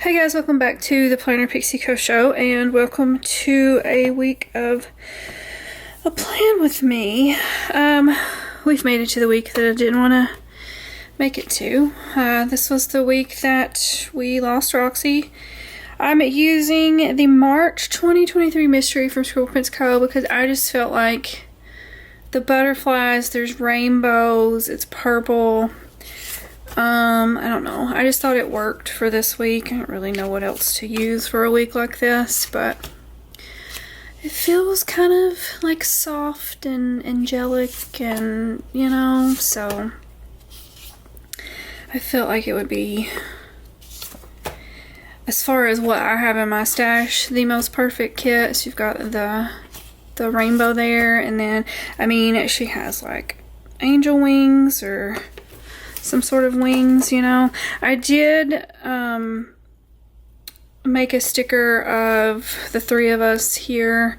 Hey guys, welcome back to the Planner Pixie Co show, and welcome to a week of a plan with me. We've made it to the week that I didn't want to make it to. This was the week that we lost Roxy. I'm using the March 2023 mystery from Scribble Prints Co. because I just felt like the butterflies, there's rainbows, it's purple. I don't know. I just thought it worked for this week. I don't really know what else to use for a week like this, but it feels kind of like soft and angelic and, you know, so I felt like it would be, as far as what I have in my stash, the most perfect kit. So you've got the rainbow there, and then, I mean, she has like angel wings or some sort of wings, you know. I did make a sticker of the three of us here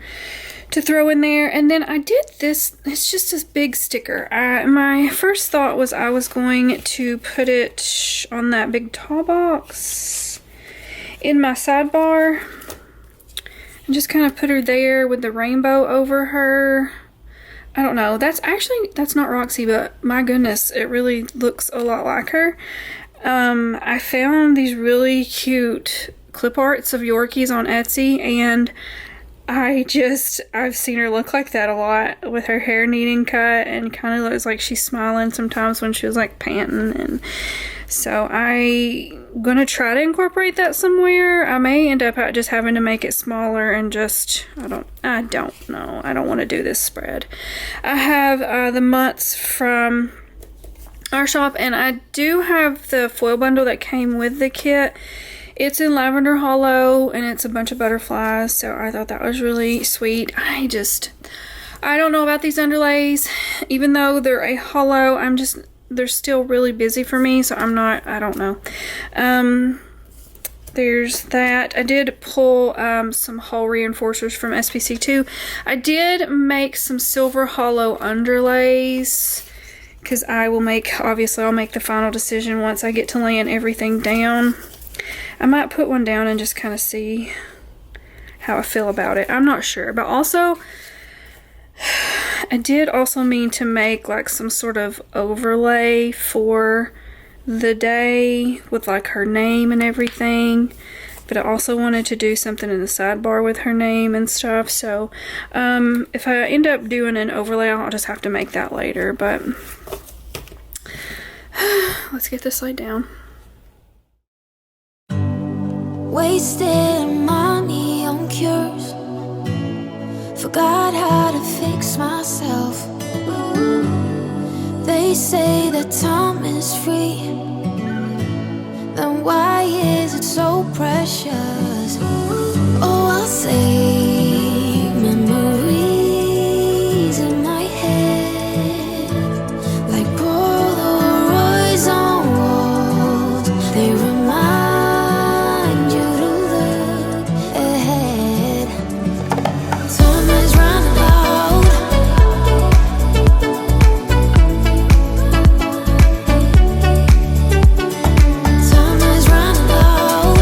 to throw in there, and then I did this. It's just this big sticker. My first thought was I was going to put it on that big tall box in my sidebar and just kind of put her there with the rainbow over her. I don't know. That's not Roxy, but my goodness, it really looks a lot like her. I found these really cute clip arts of Yorkies on Etsy, and I've seen her look like that a lot with her hair neat and cut, and kind of looks like she's smiling sometimes when she was like panting. And so I'm gonna try to incorporate that somewhere. I may end up just having to make it smaller and just, I don't know. I don't want to do this spread. I have the mutts from our shop, and I do have the foil bundle that came with the kit. It's in lavender hollow, and it's a bunch of butterflies, so I thought that was really sweet. I don't know about these underlays. Even though they're a hollow, they're still really busy for me, so I don't know. There's that. I did pull some hole reinforcers from SPC too. I did make some silver hollow underlays, because I'll make the final decision once I get to laying everything down. I might put one down and just kind of see how I feel about it. I'm not sure, but also I did also mean to make like some sort of overlay for the day with like her name and everything, but I also wanted to do something in the sidebar with her name and stuff. So if I end up doing an overlay, I'll just have to make that later, but let's get this laid down. Wasted money on cures, forgot how to fix myself. They say that time is free, then why is it so precious? Oh, I'll say memories in my head, like Polaroids on walls. They remind you to look ahead. Time is running out. Time is running out.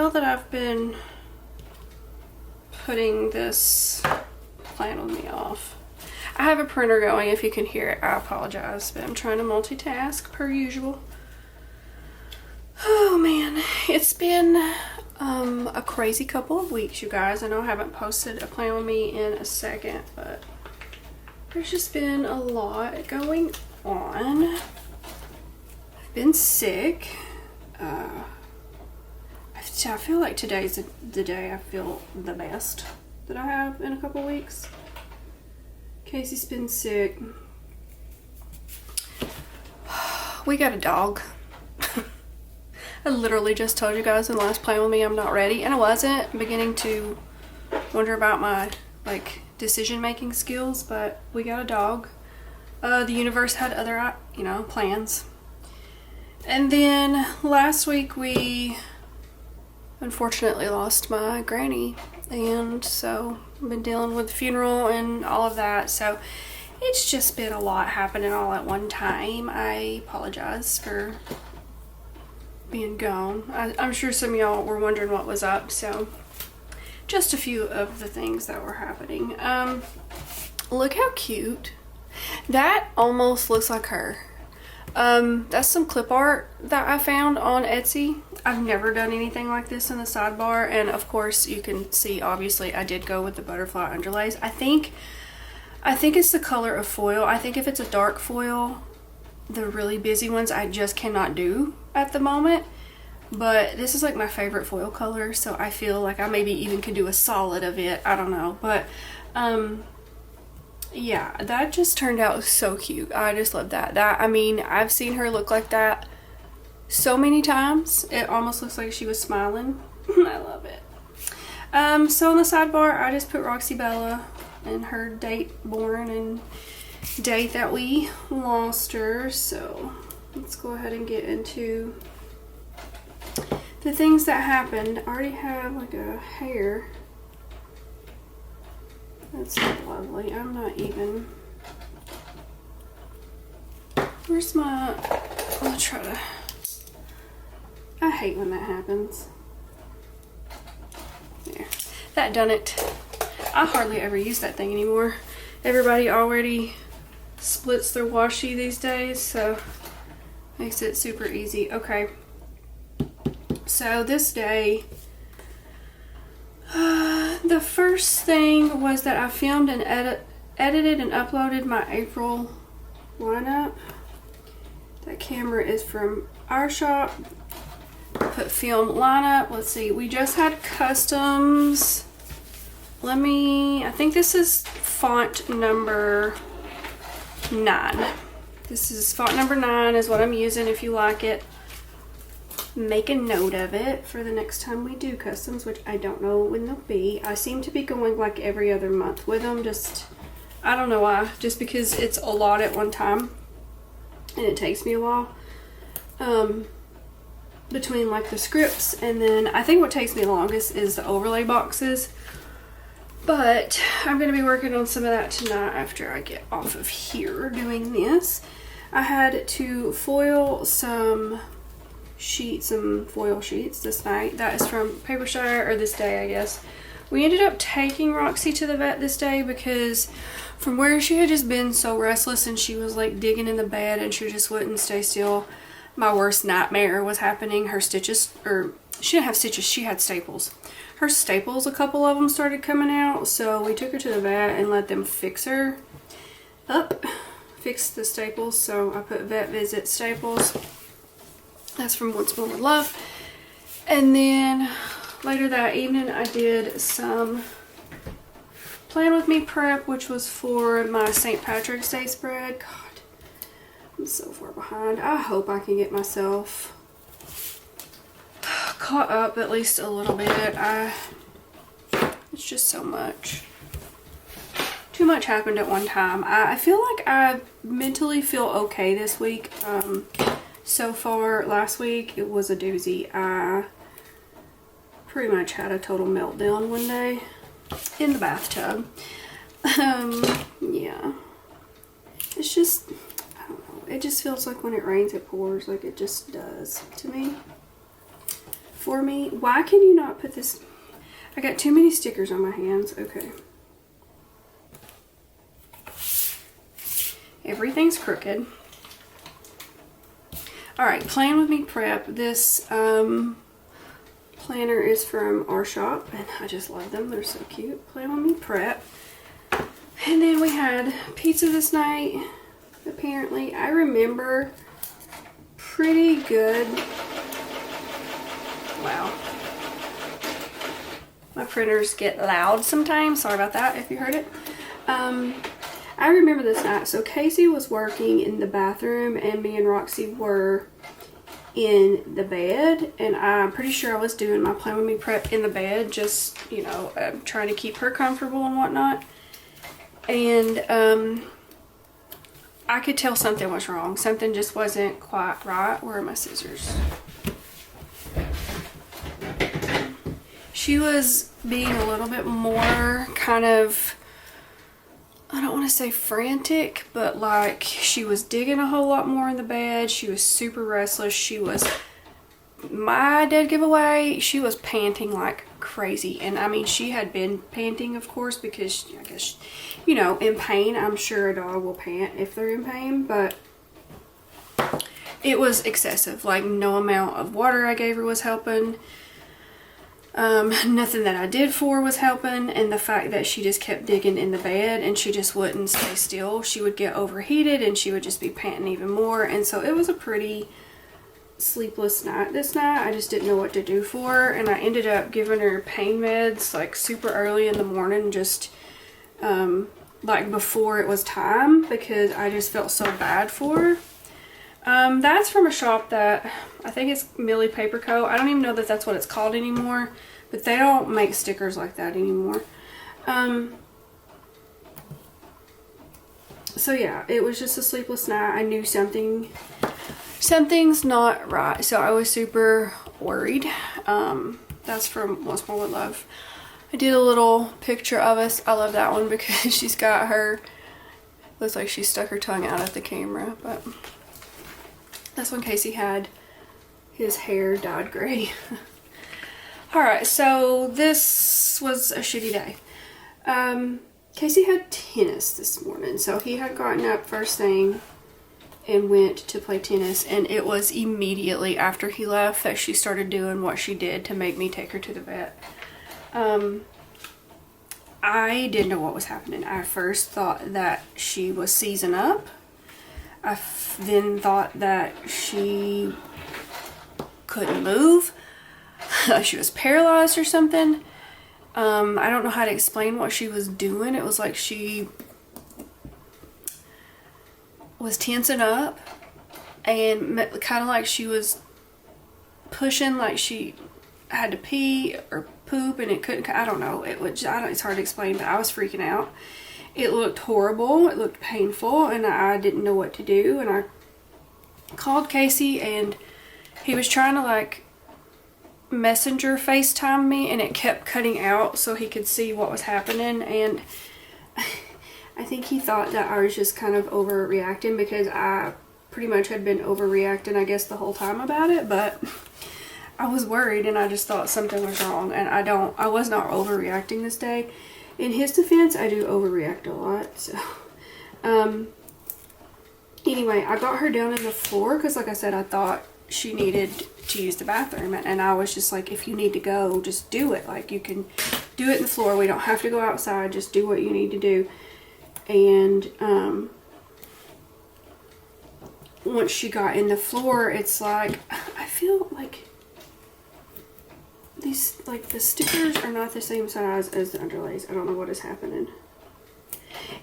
now that I've been putting this plan with me off, I have a printer going. If you can hear it, I apologize, but I'm trying to multitask per usual. Oh man, it's been a crazy couple of weeks, you guys. I know I haven't posted a plan with me in a second, but there's just been a lot going on. I've been sick. I feel like today's the day I feel the best that I have in a couple weeks. Casey's been sick. We got a dog. I literally just told you guys in the last plan with me I'm not ready, and I wasn't. I'm beginning to wonder about my like decision making skills, but we got a dog. The universe had other, you know, plans. And then last week we unfortunately lost my granny, and so I've been dealing with the funeral and all of that, so it's just been a lot happening all at one time. I apologize for being gone. I'm sure some of y'all were wondering what was up, so just a few of the things that were happening. Look how cute. That almost looks like her. That's some clip art that I found on Etsy. I've never done anything like this in the sidebar, and of course you can see obviously I did go with the butterfly underlays. I think it's the color of foil. I think if it's a dark foil, the really busy ones I just cannot do at the moment, but this is like my favorite foil color, so I feel like I maybe even could do a solid of it. I don't know, but yeah, that just turned out so cute. I just love that. I mean, I've seen her look like that so many times. It almost looks like she was smiling. I love it. So on the sidebar, I just put Roxy Bella and her date born and date that we lost her. So let's go ahead and get into the things that happened. I already have like a hair. That's lovely. I'm not even. Where's my. I'll try to. I hate when that happens. There. That done it. I hardly ever use that thing anymore. Everybody already splits their washi these days, so makes it super easy. Okay. So this day. The first thing was that I filmed and edited and uploaded my April lineup. That camera is from our shop. Put film lineup. Let's see. We just had customs. I think this is font number 9. This is font number 9 is what I'm using. If you like it, make a note of it for the next time we do customs, which I don't know when they'll be. I seem to be going like every other month with them. Just, I don't know why. Just because it's a lot at one time and it takes me a while. Between like the scripts, and then I think what takes me longest is the overlay boxes. But I'm going to be working on some of that tonight after I get off of here doing this. I had to foil some foil sheets this night. That is from Papershire, or this day I guess. We ended up taking Roxy to the vet this day because from where she had just been so restless and she was like digging in the bed and she just wouldn't stay still, my worst nightmare was happening. Her stitches, or she didn't have stitches, she had staples. Her staples, a couple of them started coming out, so we took her to the vet and let them fix her up, fix the staples. So I put vet visit staples. That's from Once More With Love. And then later that evening I did some Plan With Me prep, which was for my St. Patrick's Day spread. God, I'm so far behind. I hope I can get myself caught up at least a little bit. It's just so much. Too much happened at one time. I feel like I mentally feel okay this week. So far, last week, it was a doozy. I pretty much had a total meltdown one day in the bathtub. Yeah. It's just, I don't know. It just feels like when it rains, it pours. Like it just does to me. for me. Why can you not put this? I got too many stickers on my hands. Okay. Everything's crooked. Alright, Plan With Me Prep. This planner is from our shop, and I just love them. They're so cute. Plan With Me Prep. And then we had pizza this night, apparently. I remember pretty good. Wow. My printers get loud sometimes. Sorry about that if you heard it. I remember this night. So Casey was working in the bathroom and me and Roxy were in the bed, and I'm pretty sure I was doing my Plan With Me Prep in the bed, just, you know, trying to keep her comfortable and whatnot. And I could tell something was wrong. Something just wasn't quite right. Where are my scissors? She was being a little bit more kind of, I don't want to say frantic, but like she was digging a whole lot more in the bed. She was super restless. She was, my dead giveaway, she was panting like crazy. And I mean, she had been panting, of course, because I guess, you know, in pain. I'm sure a dog will pant if they're in pain, but it was excessive. Like, no amount of water I gave her was helping. Nothing that I did for her was helping, and the fact that she just kept digging in the bed and she just wouldn't stay still. She would get overheated and she would just be panting even more, and so it was a pretty sleepless night this night. I just didn't know what to do for her, and I ended up giving her pain meds like super early in the morning, just like before it was time, because I just felt so bad for her. That's from a shop that I think it's Millie Paper Co. I don't even know that that's what it's called anymore, but they don't make stickers like that anymore. So yeah, it was just a sleepless night. I knew something's not right, so I was super worried. That's from Once More With Love. I did a little picture of us. I love that one because she's got her, looks like she stuck her tongue out at the camera, but that's when Casey had his hair dyed gray. Alright, so this was a shitty day. Casey had tennis this morning, so he had gotten up first thing and went to play tennis, and it was immediately after he left that she started doing what she did to make me take her to the vet. I didn't know what was happening. I first thought that she was seizing up. I then thought that she couldn't move. She was paralyzed or something. I don't know how to explain what she was doing. It was like she was tensing up and kind of like she was pushing, like she had to pee or poop and it couldn't. I don't know. It's hard to explain, but I was freaking out. It looked horrible. It looked painful, and I didn't know what to do. And I called Casey, and he was trying to like messenger FaceTime me, and it kept cutting out so he could see what was happening. And I think he thought that I was just kind of overreacting, because I pretty much had been overreacting, I guess, the whole time about it. But I was worried, and I just thought something was wrong, and I was not overreacting this day. In his defense, I do overreact a lot, so, anyway, I got her down on the floor, because like I said, I thought she needed to use the bathroom, and I was just like, if you need to go, just do it. Like, you can do it in the floor. We don't have to go outside. Just do what you need to do. And, once she got in the floor, it's like, I feel like these, like, the stickers are not the same size as the underlays. I don't know what is happening.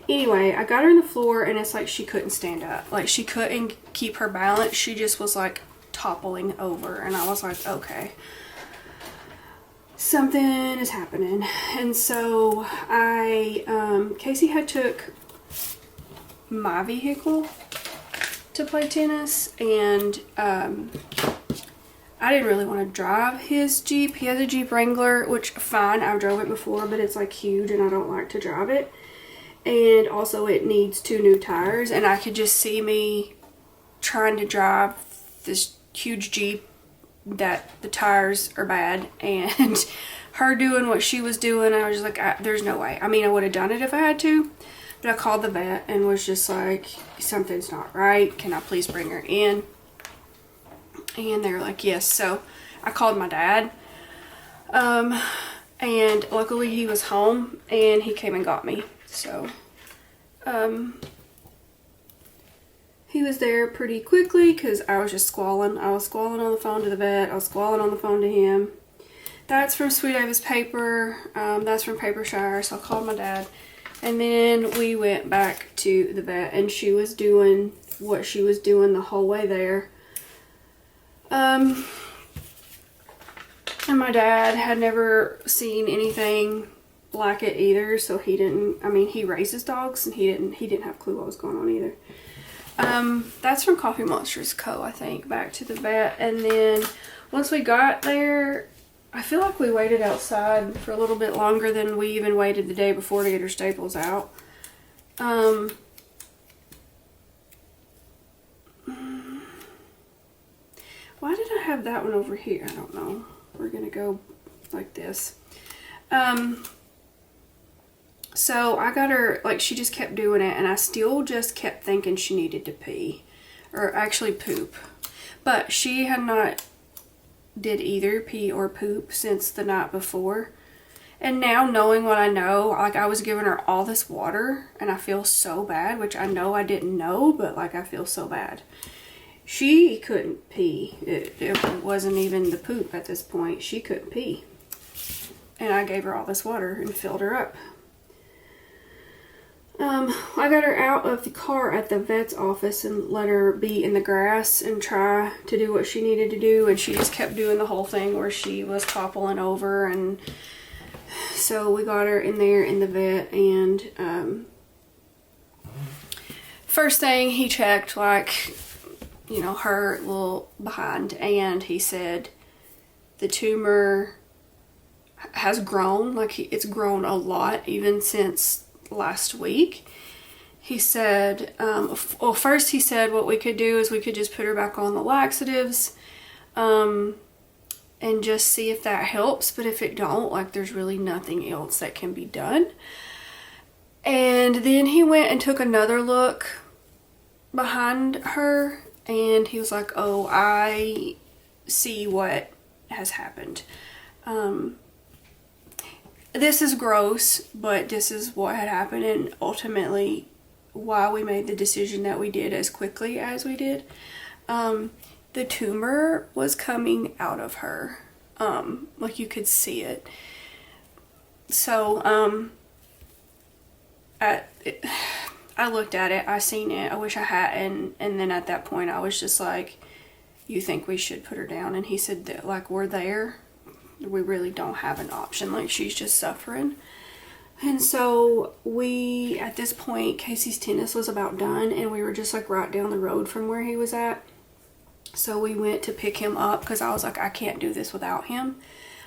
Anyway, I got her in the floor, and it's like she couldn't stand up. Like, she couldn't keep her balance. She just was like toppling over, and I was like, okay, something is happening. And so Casey had took my vehicle to play tennis, and I didn't really want to drive his Jeep. He has a Jeep Wrangler, which, fine, I've drove it before, but it's like huge and I don't like to drive it. And also it needs 2 new tires, and I could just see me trying to drive this huge Jeep that the tires are bad, and her doing what she was doing, I was just like, there's no way. I mean, I would have done it if I had to, but I called the vet and was just like, something's not right. Can I please bring her in? And they were like, yes. So I called my dad, and luckily he was home and he came and got me. So he was there pretty quickly because I was just squalling. I was squalling on the phone to the vet. I was squalling on the phone to him. That's from Sweet Ava's paper. That's from Paper Shire. So I called my dad. And then we went back to the vet, and she was doing what she was doing the whole way there. And my dad had never seen anything like it either, so he didn't, I mean, he raises dogs, and he didn't have a clue what was going on either. That's from Coffee Monsters Co., I think, back to the vet. And then once we got there, I feel like we waited outside for a little bit longer than we even waited the day before to get her staples out. Why did I have that one over here? I don't know. We're gonna go like this. So I got her, like, she just kept doing it, and I still just kept thinking she needed to pee, or actually poop. But she had not did either pee or poop since the night before. And now, knowing what I know, like, I was giving her all this water, and I feel so bad, which I know I didn't know, but, like, I feel so bad. She couldn't pee. It wasn't even the poop at this point. She couldn't pee. And I gave her all this water and filled her up. I got her out of the car at the vet's office and let her be in the grass and try to do what she needed to do, and she just kept doing the whole thing where she was toppling over. And so we got her in there in the vet, and first thing he checked, like, you know, her little behind, and he said the tumor has grown, like, it's grown a lot even since last week. He said, well, first he said what we could do is we could just put her back on the laxatives, and just see if that helps. But if it don't, like, there's really nothing else that can be done. And then he went and took another look behind her, and he was like, oh, I see what has happened. This is gross, but this is what had happened, and ultimately why we made the decision that we did as quickly as we did. The tumor was coming out of her. Like, you could see it. So, I looked at it, I seen it, I wish I hadn't, and then at that point I was just like, you think we should put her down? And he said that, like, we're there. We really don't have an option. Like, she's just suffering. And so we, at this point, Casey's tennis was about done, and we were just, like, right down the road from where he was at. So we went to pick him up because I was like, I can't do this without him.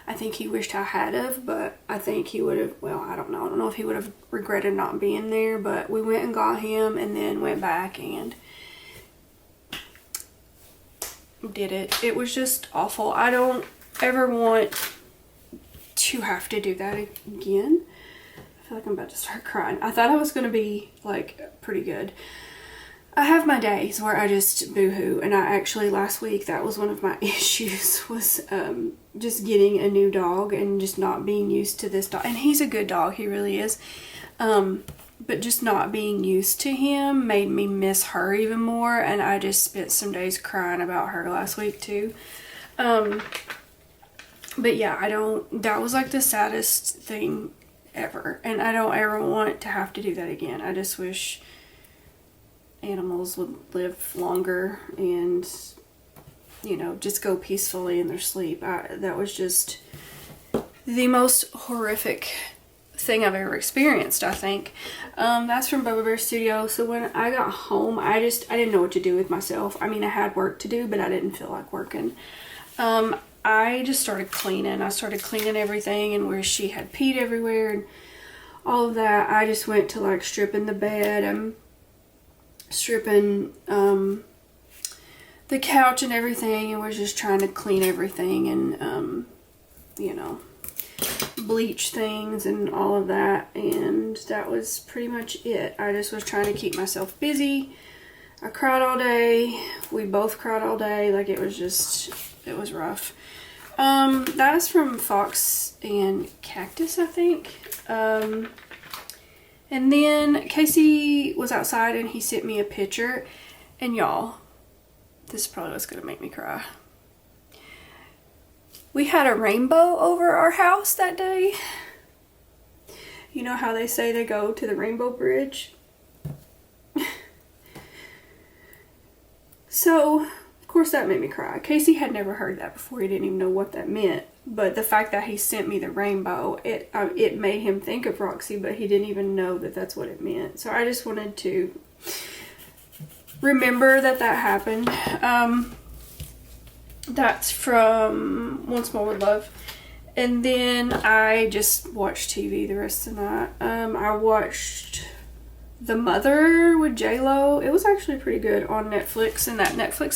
I think he wished I had have, but I think he would have, well, I don't know. I don't know if he would have regretted not being there, but we went and got him and then went back and did it. It was just awful. I don't ever want to have to do that again. I feel like I'm about to start crying. I thought I was going to be, like, pretty good. I have my days where I just boo-hoo, and I actually, last week, that was one of my issues, was just getting a new dog and just not being used to this dog. And he's a good dog, he really is. But just not being used to him made me miss her even more, and I just spent some days crying about her last week, too. But yeah, that was, like, the saddest thing ever, and I don't ever want to have to do that again. I just wish animals would live longer and, you know, just go peacefully in their sleep. That was just the most horrific thing I've ever experienced, I think. That's from Bubba Bear Studio. So when I got home, I didn't know what to do with myself. I mean, I had work to do, but I didn't feel like working. I just started cleaning. I started cleaning everything, and where she had peed everywhere and all of that. I just went to, like, stripping the bed and stripping the couch and everything, and was just trying to clean everything and, you know, bleach things and all of that. And that was pretty much it. I just was trying to keep myself busy. I cried all day. We both cried all day. Like, it was rough. That is from Fox and Cactus, I think. And then Casey was outside and he sent me a picture. And y'all, this is probably what's gonna make me cry. We had a rainbow over our house that day. You know how they say they go to the Rainbow Bridge? So, of course that made me cry. Casey had never heard that before. He didn't even know what that meant. But the fact that he sent me the rainbow, it made him think of Roxy, but he didn't even know that that's what it meant. So I just wanted to remember that happened. That's from Once More With Love. And then I just watched TV the rest of the night. I watched The Mother with J-Lo. It was actually pretty good on Netflix, and that Netflix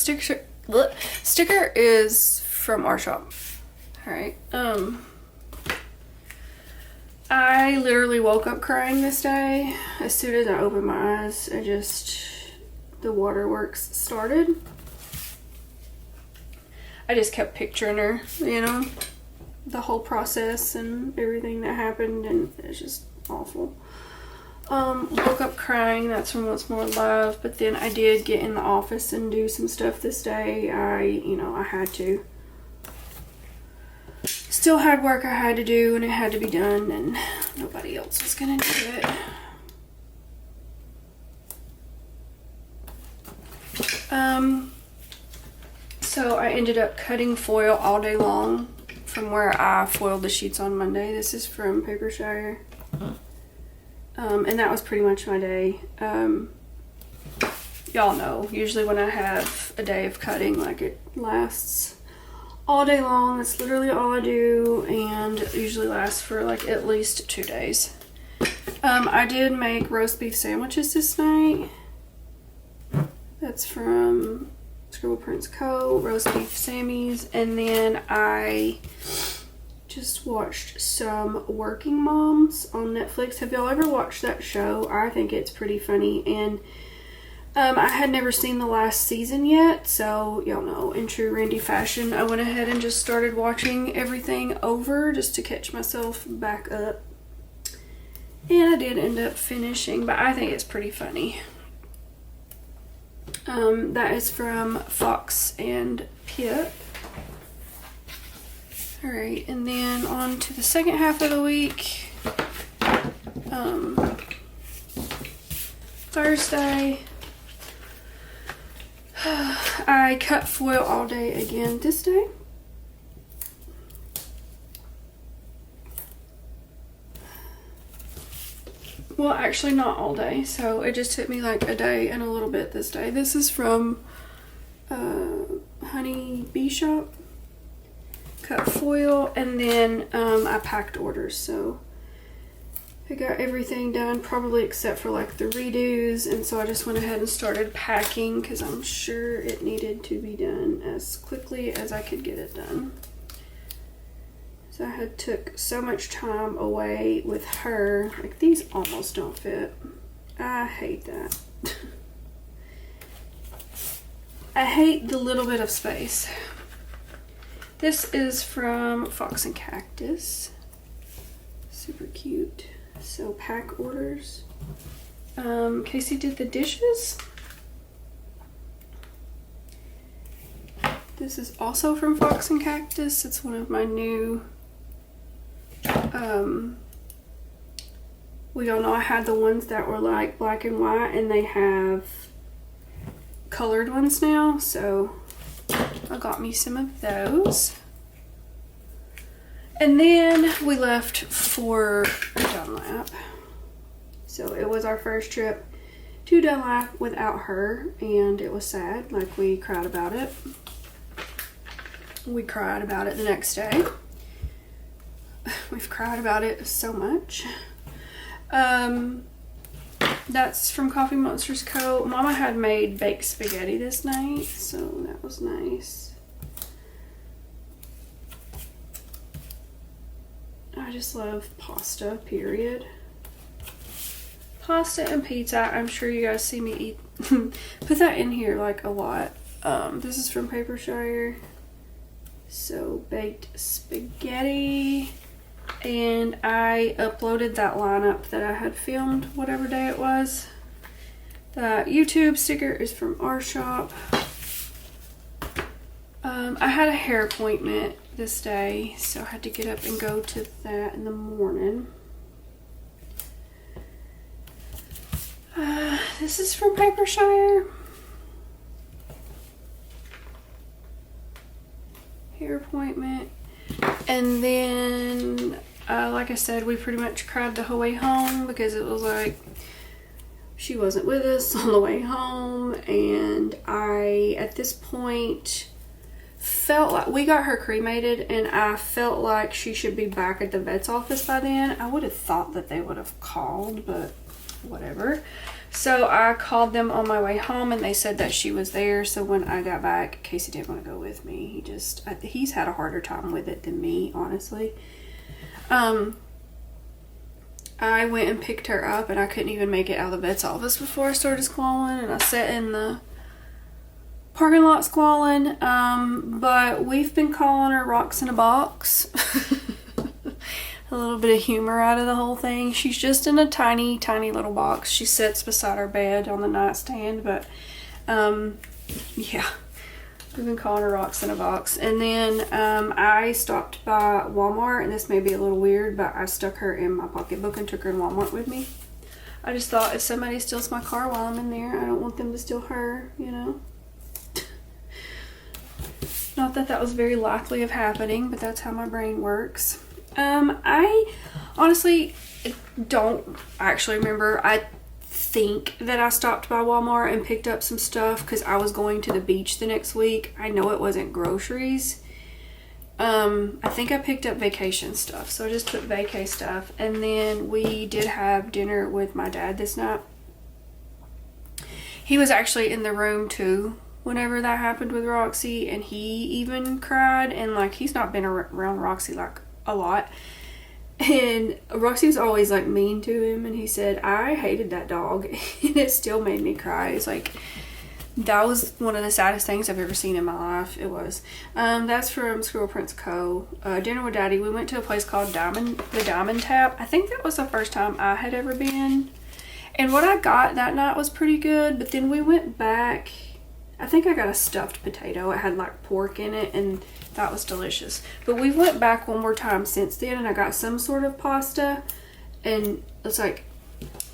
sticker is from our shop. Alright, I literally woke up crying this day. As soon as I opened my eyes, the waterworks started. I just kept picturing her, you know, the whole process and everything that happened, and it's just awful. Woke up crying. That's from What's More Love. But then I did get in the office and do some stuff this day. I had to. Still had work I had to do, and it had to be done, and nobody else was gonna do it. So I ended up cutting foil all day long from where I foiled the sheets on Monday. This is from Paper Shire. And that was pretty much my day. Y'all know, usually when I have a day of cutting, like, it lasts all day long. That's literally all I do, and it usually lasts for like at least 2 days. I did make roast beef sandwiches this night. That's from Scribble Prints Co. Roast beef Sammys. And then I just watched some Working Moms on Netflix. Have y'all ever watched that show? I think it's pretty funny, and I had never seen the last season yet, so y'all know, in true Randy fashion, I went ahead and just started watching everything over just to catch myself back up. And I did end up finishing, but I think it's pretty funny. That is from Fox and Pip. Alright, and then on to the second half of the week. Thursday, I cut foil all day again this day. Well, actually not all day, so it just took me like a day and a little bit this day. This is from Honey Bee Shop. Cut foil, and then I packed orders, so I got everything done, probably except for like the redos, and so I just went ahead and started packing because I'm sure it needed to be done as quickly as I could get it done. So I had took so much time away with her. Like, these almost don't fit. I hate that. I hate the little bit of space. This is from Fox and Cactus. Super cute. So pack orders. Casey did the dishes. This is also from Fox and Cactus. It's one of my new, we all know I had the ones that were like black and white, and they have colored ones now, so I got me some of those. And then we left for Dunlap. So it was our first trip to Dunlap without her, and it was sad. Like, we cried about it. We cried about it the next day. We've cried about it so much. That's from Coffee Monsters Co. Mama had made baked spaghetti this night, so that was nice. I just love pasta, period. Pasta and pizza. I'm sure you guys see me eat. Put that in here like a lot. This is from Papershire. So baked spaghetti. And I uploaded that lineup that I had filmed whatever day it was. The YouTube sticker is from our shop. I had a hair appointment this day, so I had to get up and go to that in the morning. This is from Papershire. Hair appointment. And then, like I said, we pretty much cried the whole way home because it was like she wasn't with us on the way home. And I, at this point, felt like we got her cremated and I felt like she should be back at the vet's office by then. I would have thought that they would have called, but whatever. So I called them on my way home and they said that she was there. So when I got back, Casey didn't want to go with me. He's had a harder time with it than me, honestly. I went and picked her up and I couldn't even make it out of the vet's office before I started squalling, and I sat in the parking lot squalling. But we've been calling her Rocks in a Box. A little bit of humor out of the whole thing. She's just in a tiny, tiny little box. She sits beside our bed on the nightstand, but yeah, we've been calling her Rocks in a Box. And then I stopped by Walmart, and this may be a little weird, but I stuck her in my pocketbook and took her in Walmart with me. I just thought if somebody steals my car while I'm in there, I don't want them to steal her, you know. Not that that was very likely of happening, but that's how my brain works. I honestly don't actually remember. I think that I stopped by Walmart and picked up some stuff because I was going to the beach the next week. I know it wasn't groceries. I think I picked up vacation stuff, so I just put vacay stuff. And then we did have dinner with my dad this night. He was actually in the room too whenever that happened with Roxy, and he even cried. And like, he's not been around Roxy like a lot, and Roxy was always like mean to him, and he said, I hated that dog and it still made me cry. It's like, that was one of the saddest things I've ever seen in my life. It was. That's from Squirrel Prince Co. Dinner with Daddy. We went to a place called the Diamond Tap. I think that was the first time I had ever been, and what I got that night was pretty good. But then we went back. I think I got a stuffed potato. It had like pork in it, and that was delicious. But we went back one more time since then, and I got some sort of pasta, and it's like,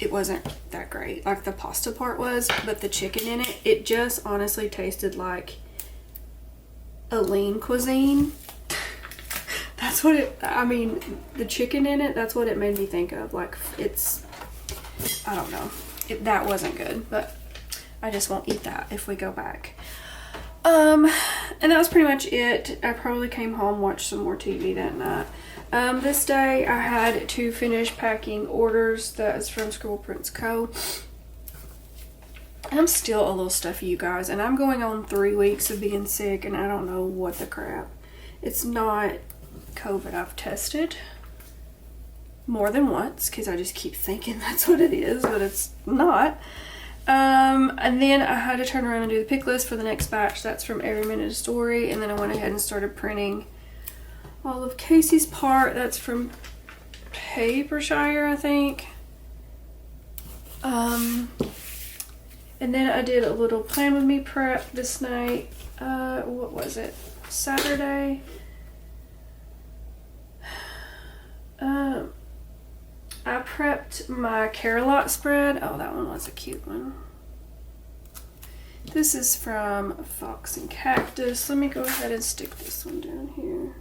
it wasn't that great. Like the pasta part was, but the chicken in it, it just honestly tasted like a lean cuisine. That's what it, I mean, the chicken in it, that's what it made me think of. Like, it's, I don't know. That wasn't good, but I just won't eat that if we go back. And that was pretty much it. I probably came home, watched some more TV that night. This day I had to finish packing orders. That is from Squirrel Prince Co. I'm still a little stuffy, you guys, and I'm going on 3 weeks of being sick, and I don't know what the crap. It's not COVID. I've tested more than once because I just keep thinking that's what it is, but it's not. And then I had to turn around and do the pick list for the next batch. That's from Every Minute a Story. And then I went ahead and started printing all of Casey's part. That's from Papershire, I think. And then I did a little Plan With Me prep this night. What was it? Saturday. I prepped my carrot spread. Oh, that one was a cute one. This is from Fox and Cactus. Let me go ahead and stick this one down here.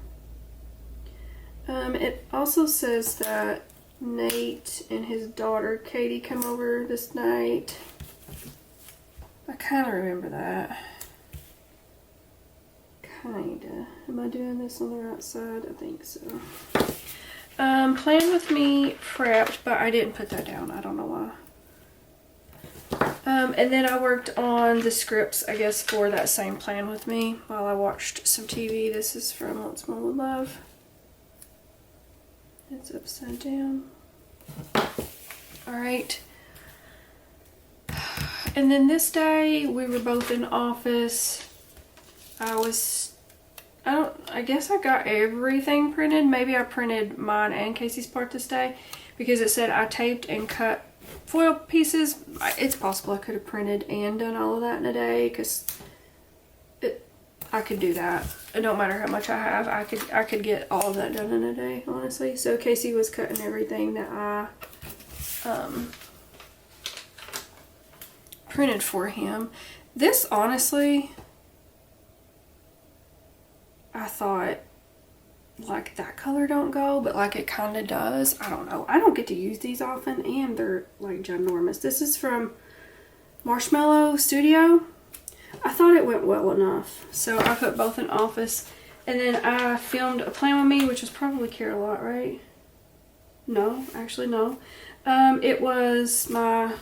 It also says that Nate and his daughter Katie come over this night. I kind of remember that. Kinda. Am I doing this on the right side? I think so. Plan With Me prepped, but I didn't put that down. I don't know why. And then I worked on the scripts, I guess, for that same plan with me while I watched some TV. This is from Once More With Love. It's upside down. Alright. And then this day, we were both in office. I guess I got everything printed. Maybe I printed mine and Casey's part this day because it said I taped and cut foil pieces. It's possible I could have printed and done all of that in a day because I could do that. It don't matter how much I have. I could get all of that done in a day, honestly. So Casey was cutting everything that I printed for him. This, honestly, I thought, like, that color don't go, but like it kind of does. I don't know. I don't get to use these often, and they're like ginormous. This is from Marshmallow Studio. I thought it went well enough, so I put both in office. And then I filmed a plan with me, which was probably Care a Lot, right? No, actually no. It was my,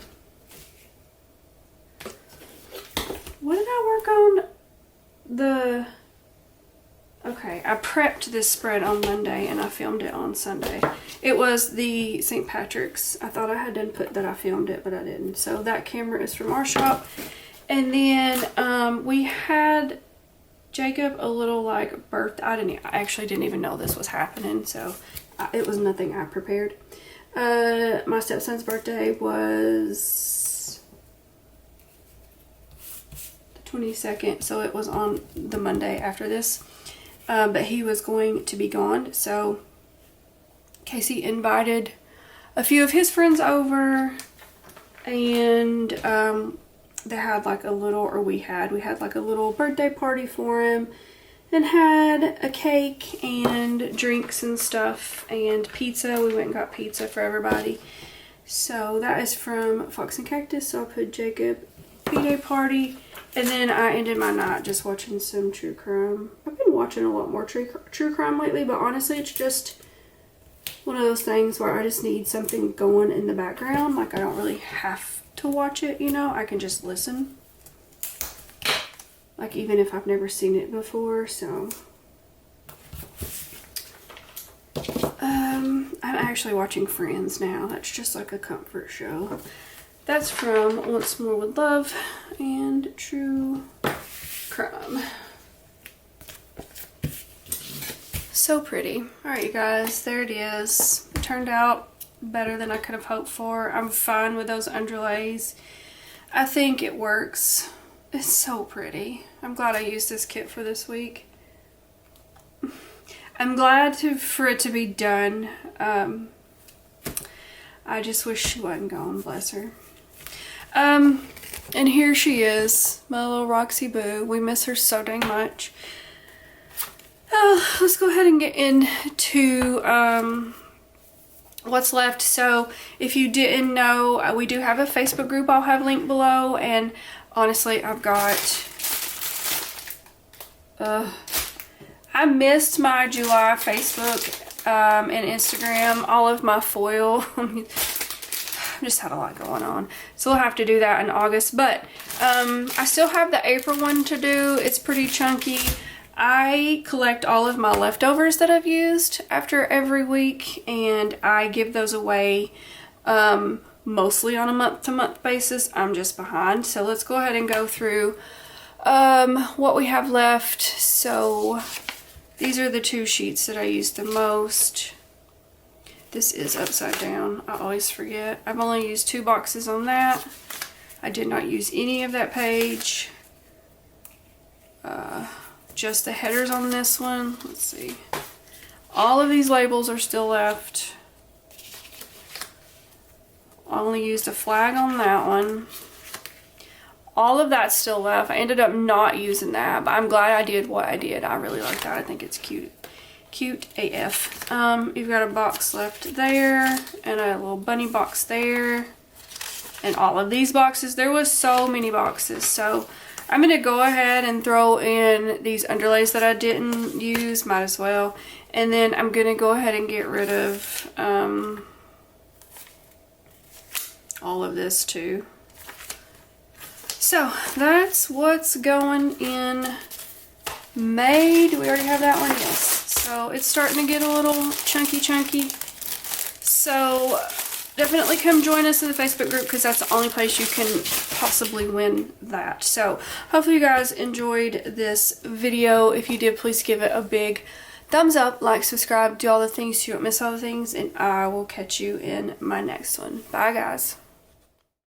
what did I work on? Okay, I prepped this spread on Monday and I filmed it on Sunday. It was the St. Patrick's. I thought I had done put that I filmed it, but I didn't. So that camera is from our shop. And then we had Jacob a little like birthday. I actually didn't even know this was happening, so it was nothing I prepared. My stepson's birthday was the 22nd, so it was on the Monday after this. But he was going to be gone, so Casey invited a few of his friends over, and they had like a little, or we had like a little birthday party for him, and had a cake and drinks and stuff and pizza. We went and got pizza for everybody. So that is from Fox and Cactus. So I put Jacob B-Day party. And then I ended my night just watching some true crime. I've been watching a lot more true crime lately, but honestly, it's just one of those things where I just need something going in the background. Like, I don't really have to watch it, you know? I can just listen. Like, even if I've never seen it before, so. I'm actually watching Friends now. That's just like a comfort show. That's from Once More With Love and True Crime. So pretty. Alright, you guys, there it is. It turned out better than I could have hoped for. I'm fine with those underlays. I think it works. It's so pretty. I'm glad I used this kit for this week. I'm glad for it to be done. I just wish she wasn't gone, bless her. And here she is, my little Roxy boo. We miss her so dang much. Let's go ahead and get into what's left. So if you didn't know, we do have a Facebook group I'll have linked below, and honestly, I've got I missed my July Facebook and Instagram, all of my foil. Just had a lot going on, so we'll have to do that in August. But I still have the April one to do. It's pretty chunky. I collect all of my leftovers that I've used after every week, and I give those away mostly on a month-to-month basis. I'm just behind, so let's go ahead and go through what we have left. So these are the two sheets that I use the most. This is upside down. I always forget. I've only used 2 boxes on that. I did not use any of that page. Just the headers on this one. Let's see. All of these labels are still left. I only used a flag on that one. All of that's still left. I ended up not using that, but I'm glad I did what I did. I really like that. I think it's cute. Cute AF. You've got a box left there, and a little bunny box there, and all of these boxes. There was so many boxes, so I'm gonna go ahead and throw in these underlays that I didn't use, might as well, and then I'm gonna go ahead and get rid of all of this too. So that's what's going in May. Do we already have that one? Yes. So it's starting to get a little chunky. So definitely come join us in the Facebook group because that's the only place you can possibly win that. So hopefully you guys enjoyed this video. If you did, please give it a big thumbs up, like, subscribe, do all the things so you don't miss all the things, and I will catch you in my next one. Bye guys.